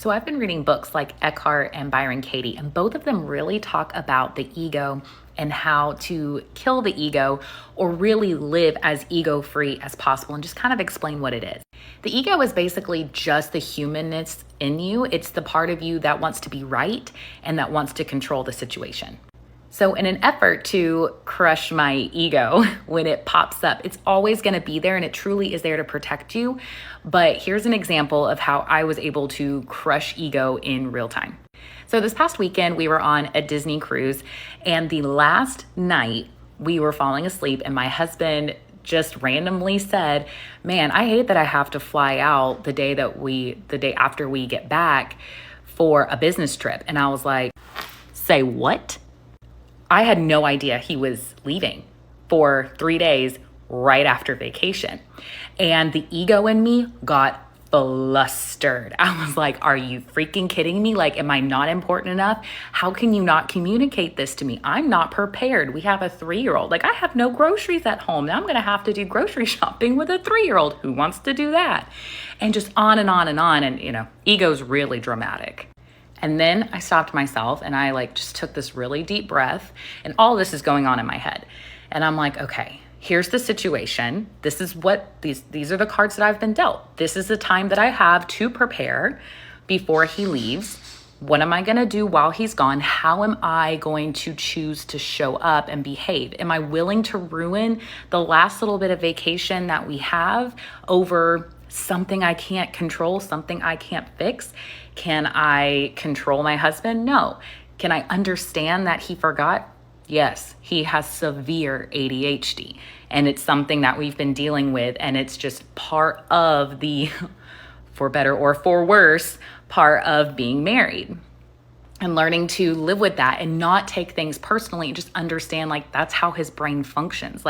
So I've been reading books like Eckhart and Byron Katie, and both of them really talk about the ego and how to kill the ego or really live as ego-free as possible and just kind of explain what it is. The ego is basically just the humanness in you. It's the part of you that wants to be right and that wants to control the situation. So in an effort to crush my ego when it pops up, it's always going to be there and it truly is there to protect you. But here's an example of how I was able to crush ego in real time. So this past weekend, we were on a Disney cruise, and the last night we were falling asleep and my husband just randomly said, "Man, I hate that I have to fly out the day after we get back for a business trip." And I was like, "Say what?" I had no idea he was leaving for 3 days right after vacation. And the ego in me got flustered. I was like, "Are you freaking kidding me? Like, am I not important enough? How can you not communicate this to me? I'm not prepared. We have a 3-year-old. Like, I have no groceries at home. Now I'm going to have to do grocery shopping with a 3-year-old. Who wants to do that?" And just on and on and on. And, ego's really dramatic. And then I stopped myself and I just took this really deep breath, and all this is going on in my head. And I'm like, okay, here's the situation. This is what these are the cards that I've been dealt. This is the time that I have to prepare before he leaves. What am I going to do while he's gone? How am I going to choose to show up and behave? Am I willing to ruin the last little bit of vacation that we have over something I can't control, something I can't fix? Can I control my husband? No. Can I understand that he forgot? Yes, he has severe ADHD, and it's something that we've been dealing with, and it's just part of the, for better or for worse, part of being married. And learning to live with that and not take things personally and just understand that's how his brain functions.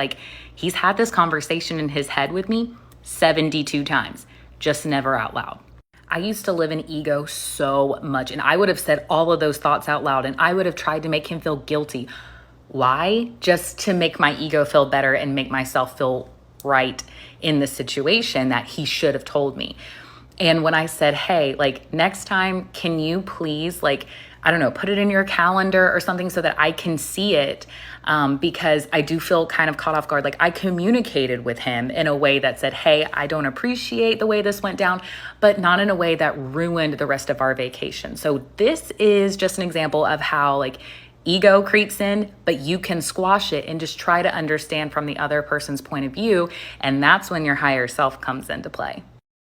He's had this conversation in his head with me 72 times, just never out loud. I used to live in ego so much, and I would have said all of those thoughts out loud, and I would have tried to make him feel guilty. Why? Just to make my ego feel better and make myself feel right in the situation that he should have told me. And when I said, "Hey, next time, can you please, I don't know, put it in your calendar or something so that I can see it," because I do feel kind of caught off guard. I communicated with him in a way that said, "Hey, I don't appreciate the way this went down," but not in a way that ruined the rest of our vacation. So this is just an example of how ego creeps in, but you can squash it and just try to understand from the other person's point of view. And that's when your higher self comes into play.